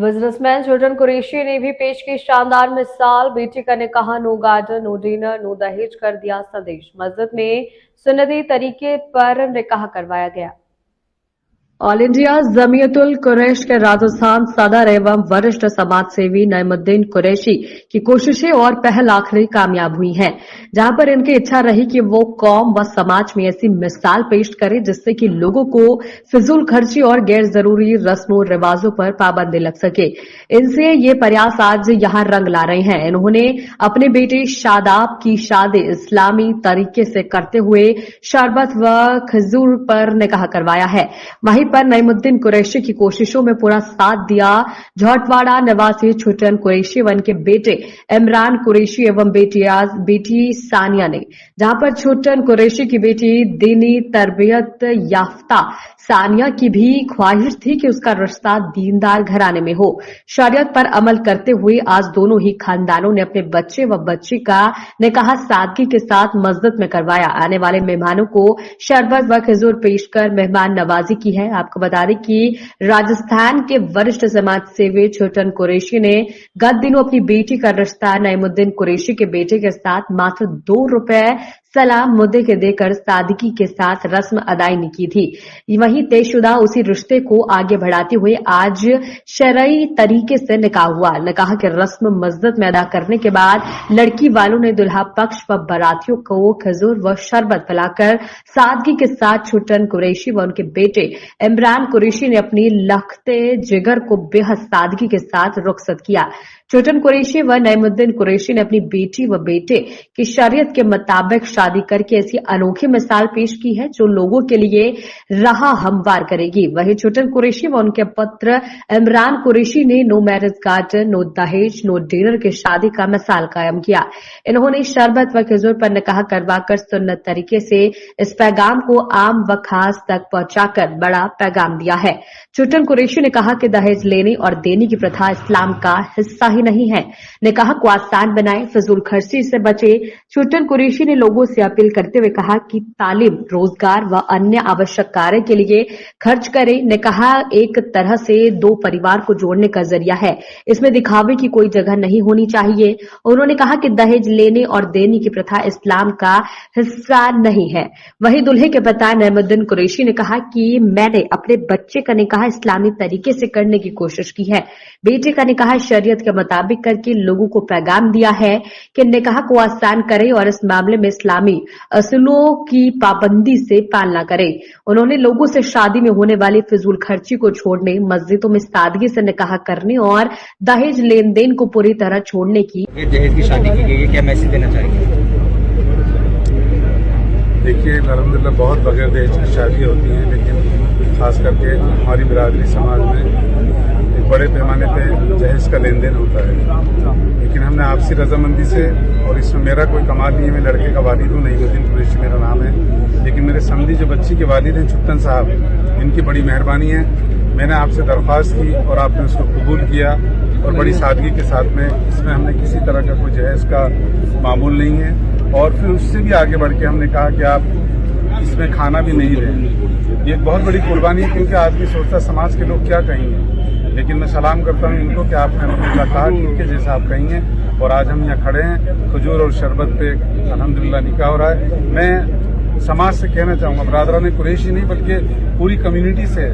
Businessman छोटन कुरैशी ने भी पेश की शानदार मिसाल। बेटी का निकाह no garden, no dinner, no दहेज कर दिया संदेश। मस्जिद में सुन्नती तरीके पर निकाह करवाया गया। ऑल इंडिया जमीयतुल कुरैश के राजस्थान सदर एवं वरिष्ठ समाज सेवी नईमुद्दीन कुरैशी की कोशिशें और पहल आखिरी कामयाब हुई हैं, जहां पर इनकी इच्छा रही कि वो कौम व समाज में ऐसी मिसाल पेश करे जिससे कि लोगों को फिजूल खर्ची और गैर जरूरी रस्मों रिवाजों पर पाबंदी लग सके। इनसे ये प्रयास आज यहां रंग ला रहे हैं। इन्होंने अपने बेटे शादाब की शादी इस्लामी तरीके से करते हुए शरबत व खजूर पर निकाह करवाया है। वहीं पर नईमुद्दीन कुरैशी की कोशिशों में पूरा साथ दिया झौटवाड़ा निवासी छोटन कुरैशी व इनके बेटे इमरान कुरैशी एवं बेटी सानिया ने, जहां पर छोटन कुरैशी की बेटी दीनी तरबियत याफ्ता सानिया की भी ख्वाहिश थी कि उसका रिश्ता दीनदार घराने में हो। शरीयत पर अमल करते हुए आज दोनों ही खानदानों ने अपने बच्चे व बच्ची का निकाह सादगी के साथ मस्जिद में करवाया। आने वाले मेहमानों को शरबत व खजूर पेश कर मेहमान नवाजी की है। आपको बता दें कि राजस्थान के वरिष्ठ समाज सेवी छोटन कुरैशी ने गत दिनों अपनी बेटी का रिश्ता नईमुद्दीन कुरैशी के बेटे के साथ मात्र ₹2 सलाम मुद्दे के देकर सादगी के साथ रस्म अदायगी की थी। वहीं तयशुदा उसी रिश्ते को आगे बढ़ाते हुए आज शरई तरीके से निकाह हुआ। निकाह की रस्म मस्जिद में अदा करने के बाद लड़की वालों ने दुल्हा पक्ष व बारातियों को खजूर व शरबत पिलाकर सादगी के साथ छोटन कुरैशी व उनके बेटे इमरान कुरैशी ने अपनी लखते जिगर को बेहद सादगी के साथ रुखसत किया। छोटन कुरैशी व नईमुद्दीन कुरैशी ने अपनी बेटी व बेटे की शरीयत के मुताबिक शादी करके ऐसी अनोखी मिसाल पेश की है जो लोगों के लिए राह हमवार करेगी। वहीं छोटन कुरैशी व उनके पुत्र इमरान कुरैशी ने नो मैरिज गार्डन, नो दहेज, नो डिनर की शादी का मिसाल कायम किया। इन्होंने शरबत व खजूर पर निकाह करवाकर सुन्नत तरीके से इस पैगाम को आम व खास तक पहुंचाकर बड़ा पैगाम दिया है। छोटन कुरैशी ने कहा कि दहेज लेने और देने की प्रथा इस्लाम का हिस्सा ही नहीं है। निकाह को आसान बनाए, फिजूल खर्ची से बचे। छोटन कुरैशी ने लोगों से अपील करते हुए कहा कि तालीम, रोजगार व अन्य आवश्यक कार्य के लिए खर्च करें। निकाह एक तरह से दो परिवार को जोड़ने का जरिया है, इसमें दिखावे की कोई जगह नहीं होनी चाहिए। उन्होंने कहा कि दहेज लेने और देने की प्रथा इस्लाम का हिस्सा नहीं है। वहीं दुल्हे के पिता नईमुद्दीन कुरैशी ने कहा कि मैंने अपने बच्चे का निकाह इस्लामी तरीके से करने की कोशिश की है। बेटे का निकाह शरीयत के मुताबिक करके लोगों को पैगाम दिया है कि निकाह को आसान करें और इस मामले में इस्लामी असूलों की पाबंदी से पालना करें। उन्होंने लोगों से शादी में होने वाली फिजूल खर्ची को छोड़ने, मस्जिदों में सादगी से निकाह करने और दहेज लेन देन को पूरी तरह छोड़ने की। दहेज की शादी की गई है, क्या मैसेज देना चाहेंगे? देखिए, अल्हम्दुलिल्लाह बहुत बगैर दहेज की शादी होती है, लेकिन खास करके हमारी बिरादरी समाज में एक बड़े पैमाने पे दहेज का लेन देन होता है। लेकिन हमने आपसी रजामंदी से, और इसमें मेरा कोई कमाल नहीं है, मैं लड़के का वालिद हूँ, नईमुद्दीन कुरैशी मेरा नाम है, लेकिन मेरे समधी जो बच्ची के वालिद हैं छोटन साहब, इनकी बड़ी मेहरबानी है। मैंने आपसे दरख्वास्त की और आपने उसको कबूल किया और बड़ी सादगी के साथ में, इसमें हमने किसी तरह का कोई दहेज का मामूल नहीं है। और फिर उससे भी आगे बढ़ के हमने कहा कि आप इसमें खाना भी नहीं लें। ये एक बहुत बड़ी कुर्बानी है, क्योंकि आदमी सोचता समाज के लोग क्या कहेंगे, लेकिन मैं सलाम करता हूँ इनको कि आपने अल्हम्दुलिल्लाह कहा ठीक है जैसा आप कहेंगे। और आज हम यहाँ खड़े हैं, खजूर और शरबत पे अल्हम्दुलिल्लाह निकाह हो रहा है। मैं समाज से कहना चाहूँगा, बरादरान कुरैशी नहीं बल्कि पूरी कम्युनिटी से,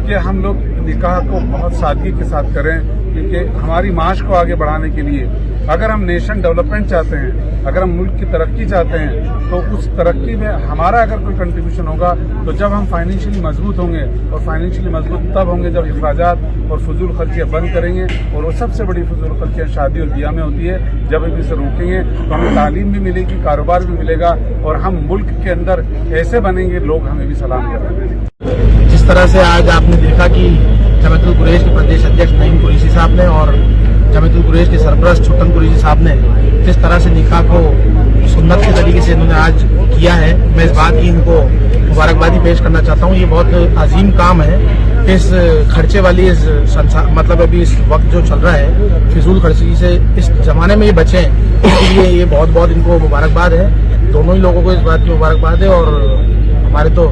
कि हम लोग निकाह को बहुत सादगी के साथ करें, क्योंकि हमारी माश को आगे बढ़ाने के लिए, अगर हम नेशन डेवलपमेंट चाहते हैं, अगर हम मुल्क की तरक्की चाहते हैं, तो उस तरक्की में हमारा अगर कोई कंट्रीब्यूशन होगा तो जब हम फाइनेंशियली मजबूत होंगे, और फाइनेंशियली मजबूत तब होंगे जब अखराजात और फजूल खर्चियाँ बंद करेंगे। और वो सबसे बड़ी फजूल खर्चियाँ शादी और ब्याह में होती है। जब हम इसे रोकेंगे तो हमें तालीम भी मिलेगी, कारोबार भी मिलेगा, और हम मुल्क के अंदर ऐसे बनेंगे लोग हमें भी सलाम करेंगे। जिस तरह से आज आपने देखा कि जमीयतुल कुरैश के प्रदेश अध्यक्ष नईम कुरैशी साहब ने और जमीयतुल कुरैश के सरपरस्त छोटन कुरैशी साहब ने जिस तरह से निकाह को सुन्नत के तरीके से इन्होंने आज किया है, मैं इस बात की इनको मुबारकबादी पेश करना चाहता हूँ। ये बहुत अजीम काम है। इस खर्चे वाली इस मतलब अभी इस वक्त जो चल रहा है फिजूल खर्ची से इस जमाने में ये बचे हैं, इसके लिए ये बहुत बहुत इनको मुबारकबाद है। दोनों ही लोगों को इस बात की मुबारकबाद है। और हमारे तो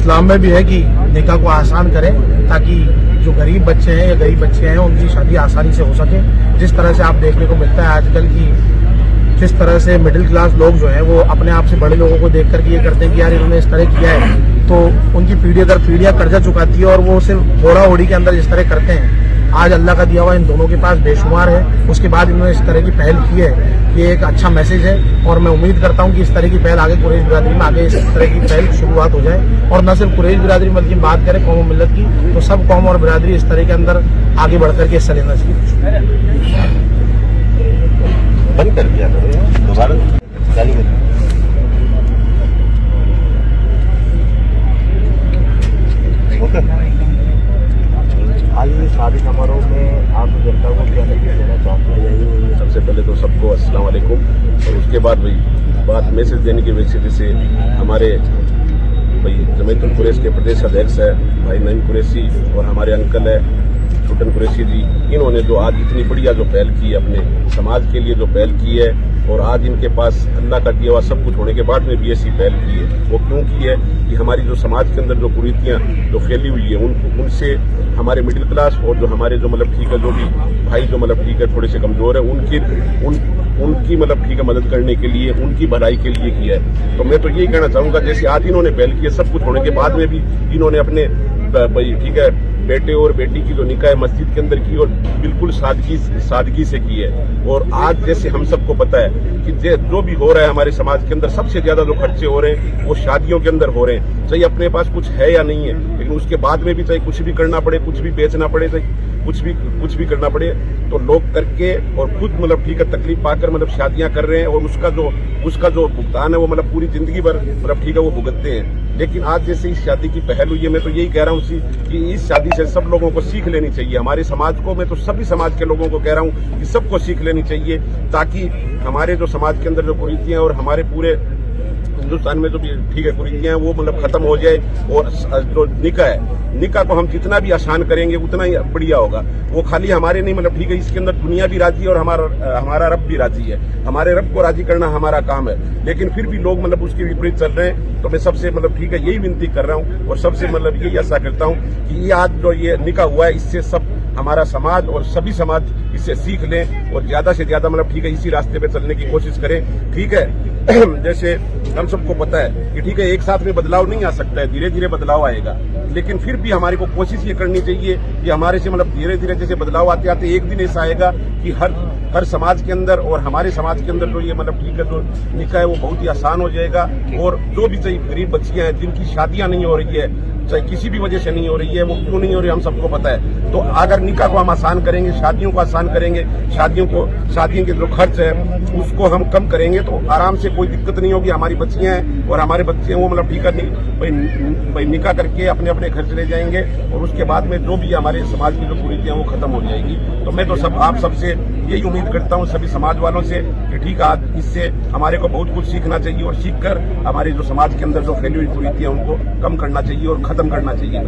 इस्लाम में भी है कि निकाह को आसान करें ताकि जो गरीब बच्चे हैं या गरीब बच्चे हैं उनकी शादी आसानी से हो सके। जिस तरह से आप देखने को मिलता है आजकल की, जिस तरह से मिडिल क्लास लोग जो है वो अपने आप से बड़े लोगों को देख करके ये करते हैं कि यार इन्होंने इस तरह किया है, तो उनकी पीढ़ी दर पीढ़ियां कर्जा चुकाती है और वो सिर्फ होड़ा होड़ी के अंदर इस तरह करते हैं। आज अल्लाह का दिया हुआ इन दोनों के पास बेशुमार है, उसके बाद इन्होंने इस तरह की पहल की है। ये एक अच्छा मैसेज है और मैं उम्मीद करता हूं कि इस तरह की पहल आगे कुरैश बिरादरी में आगे इस तरह की पहल शुरुआत हो जाए। और न सिर्फ कुरैश बिरादरी बल्कि बात करें कौम मिल्लत की, तो सब कौम और बिरादरी इस तरह के अंदर आगे बढ़कर के हिस्सा लेना चाहिए। बंद कर दिया दोबारा चालू कर। आज ये शादी समारोह में आप जनता को क्या मैसेज देना चाहते हैं? सबसे पहले तो सबको अस्सलाम वालेकुम, और उसके बाद भाई बात मैसेज देने की वजह से हमारे भाई जमीयतुल कुरैश के प्रदेश अध्यक्ष है भाई नईम कुरैशी और हमारे अंकल है छुटन कुरैशी जी, इन्होंने जो आज इतनी बढ़िया जो पहल की है अपने समाज के लिए जो पहल की है, और आज इनके पास अल्लाह का दिया हुआ सब कुछ होने के बाद में भी ऐसी पहल की है। वो क्यों की है कि हमारी जो समाज के अंदर जो कुरीतियाँ जो फैली हुई है उनसे हमारे मिडिल क्लास और जो हमारे जो मतलब ठीक है जो भी भाई जो मतलब ठीक है थोड़े से कमजोर है उनकी मतलब ठीक है मदद करने के लिए, उनकी भलाई के लिए किया है। तो मैं तो यही कहना चाहूंगा जैसे आज इन्होंने पहल की है, सब कुछ होने के बाद में भी इन्होंने अपने भाई ठीक है बेटे और बेटी की जो निकाह मस्जिद के अंदर की और बिल्कुल सादगी से की है। और आज जैसे हम सबको पता है कि जो भी हो रहा है हमारे समाज के अंदर, सबसे ज्यादा जो खर्चे हो रहे हैं वो शादियों के अंदर हो रहे हैं। चाहे अपने पास कुछ है या नहीं है, लेकिन उसके बाद में भी चाहे कुछ भी करना पड़े, कुछ भी बेचना पड़े, चाहे कुछ भी करना पड़े, तो लोग करके और खुद मतलब ठीक है तकलीफ पाकर मतलब शादियां कर रहे हैं और उसका जो भुगतान है वो मतलब पूरी जिंदगी भर मतलब ठीक है वो भुगतते हैं। लेकिन आज जैसे इस शादी की पहल हुई है, मैं तो यही कह रहा हूँ कि इस शादी से सब लोगों को सीख लेनी चाहिए। हमारे समाज को, मैं तो सभी समाज के लोगों को कह रहा हूँ कि सबको सीख लेनी चाहिए, ताकि हमारे जो समाज के अंदर जो कुरीतियां और हमारे पूरे हिंदुस्तान में जो भी ठीक है कुरीतियां हैं वो मतलब खत्म हो जाए। और जो निकाह को हम जितना भी आसान करेंगे उतना ही बढ़िया होगा। वो खाली हमारे नहीं मतलब ठीक है, इसके अंदर दुनिया भी राजी है और हमारा रब भी राजी है। हमारे रब को राजी करना हमारा काम है, लेकिन फिर भी लोग मतलब उसके विपरीत चल रहे हैं। तो मैं सबसे मतलब ठीक है यही विनती कर रहा हूँ और सबसे मतलब यही आशा करता हूँ कि ये आज जो ये निकाह हुआ है इससे सब हमारा समाज और सभी समाज इससे सीख लें और ज्यादा से ज्यादा मतलब ठीक है इसी रास्ते पे चलने की कोशिश करें। ठीक है जैसे हम सबको पता है कि ठीक है एक साथ में बदलाव नहीं आ सकता है, धीरे धीरे बदलाव आएगा, लेकिन फिर भी हमारे को कोशिश ये करनी चाहिए कि हमारे से मतलब धीरे धीरे जैसे बदलाव आते आते एक दिन ऐसा आएगा कि हर समाज के अंदर और हमारे समाज के अंदर जो ये मतलब ठीक है जो निकाह है वो बहुत ही आसान हो जाएगा। और जो भी चाहे गरीब बच्चियां हैं जिनकी शादियां नहीं हो रही है, चाहे किसी भी वजह से नहीं हो रही है, वो क्यों नहीं हो रही हम सबको पता है। तो अगर निकाह को हम आसान करेंगे, शादियों को आसान करेंगे, शादियों के जो खर्च है उसको हम कम करेंगे, तो आराम से कोई दिक्कत नहीं होगी। हमारी बच्चियां हैं और हमारे बच्चे हैं वो मतलब ठीक है भाई निकाह करके अपने अपने खर्च ले जाएंगे और उसके बाद में जो भी हमारे समाज की जो कुरीतियां वो खत्म हो जाएगी। तो मैं तो आप सबसे यही उम्मीद करता हूँ सभी समाज वालों से कि ठीक है आज इससे हमारे को बहुत कुछ सीखना चाहिए और सीख कर हमारे जो समाज के अंदर जो फैली हुई कुरीतियां उनको कम करना चाहिए और खत्म करना चाहिए।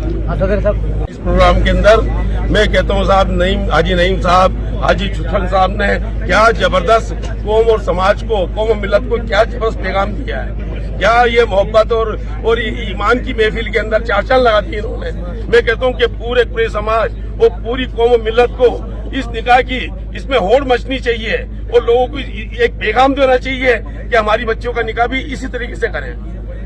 इस प्रोग्राम के अंदर मैं कहता हूँ साहब हाजी नईम साहब, हाजी छुटन साहब ने क्या जबरदस्त कौम और समाज को, कौम और मिलत को क्या जबरदस्त पैगाम दिया है। क्या ये मोहब्बत और ईमान की महफिल के अंदर चार चांद लगा दी इन्होंने। मैं कहता हूँ कि पूरे समाज और पूरी कौम और मिलत को इस निकाह की इसमें होड़ मचनी चाहिए और लोगों को एक पैगाम देना चाहिए कि हमारी बच्चियों का निकाह भी इसी तरीके से करें।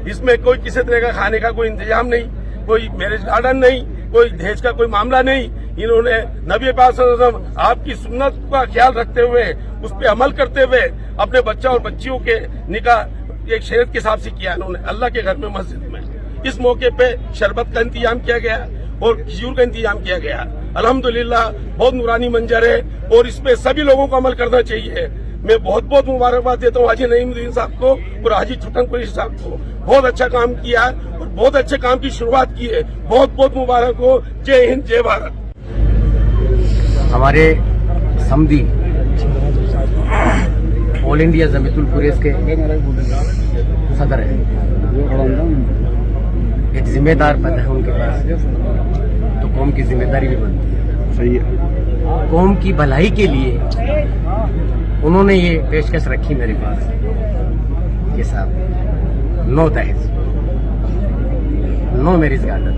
इसमें कोई किसी तरह का खाने का कोई इंतजाम नहीं, कोई मैरिज गार्डन नहीं, कोई दहेज का कोई मामला नहीं। इन्होंने नबी पाक सल्लल्लाहु अलैहि वसल्लम आपकी सुन्नत का ख्याल रखते हुए उस पर अमल करते हुए अपने बच्चा और बच्चियों के निकाह एक शरीयत के हिसाब से किया इन्होंने अल्लाह के घर में मस्जिद में। इस मौके पे शरबत का इंतजाम किया गया और खजूर का इंतजाम किया गया। अल्हम्दुलिल्लाह बहुत नूरानी मंजर है और इस पे सभी लोगों को अमल करना चाहिए। मैं बहुत मुबारकबाद देता हूँ हाजी नईमुद्दीन साहब को और हाजी छुटन कुरैशी साहब को। बहुत अच्छा काम किया है और बहुत अच्छे काम की शुरुआत की है। बहुत मुबारक हो। जय हिंद, जय भारत। हमारे समदी ऑल इंडिया जमीयतुल कुरैश के सदर है, एक जिम्मेदार पद है उनके पास, तो कौम की जिम्मेदारी भी बनती है। सही है। कौम की भलाई के लिए उन्होंने ये पेशकश रखी मेरे पास कि साहब 9 दहेज no marriage garden,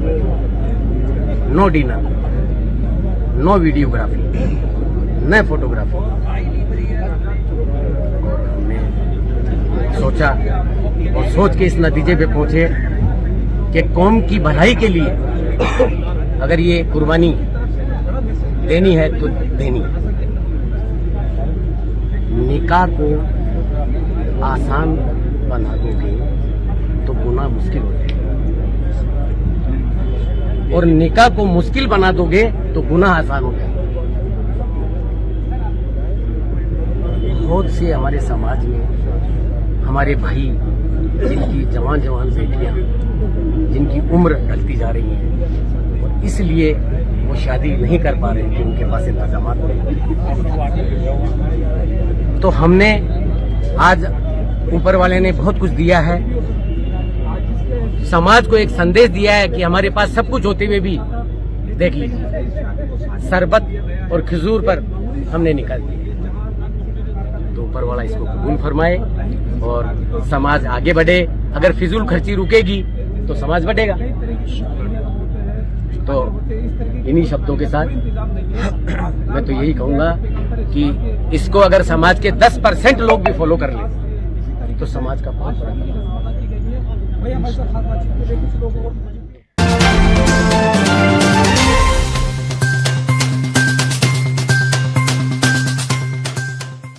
no dinner, no videography, न फोटोग्राफी। और हमने सोचा और सोच के इस नतीजे पे पहुंचे कि कौम की भलाई के लिए अगर ये कुर्बानी देनी है तो देनी है। निकाह को आसान बना दोगे तो गुनाह मुश्किल हो जाएगा, और निकाह को मुश्किल बना दोगे तो गुनाह आसान हो जाएगा। बहुत से हमारे समाज में हमारे भाई जिनकी जवान जवान बेटियां जिनकी उम्र ढलती जा रही है और इसलिए वो शादी नहीं कर पा रहे हैं कि उनके पास इंतजामात नहीं। तो हमने आज ऊपर वाले ने बहुत कुछ दिया है, समाज को एक संदेश दिया है कि हमारे पास सब कुछ होते हुए भी देख लीजिए शरबत और खजूर पर हमने निकाल दिया। तो ऊपर वाला इसको कबूल फरमाए और समाज आगे बढ़े। अगर फिजूल खर्ची रुकेगी तो समाज बढ़ेगा। तो इन्हीं शब्दों के साथ मैं तो यही कहूंगा कि इसको अगर समाज के 10% लोग भी फॉलो कर लें तो समाज का बहुत बड़ा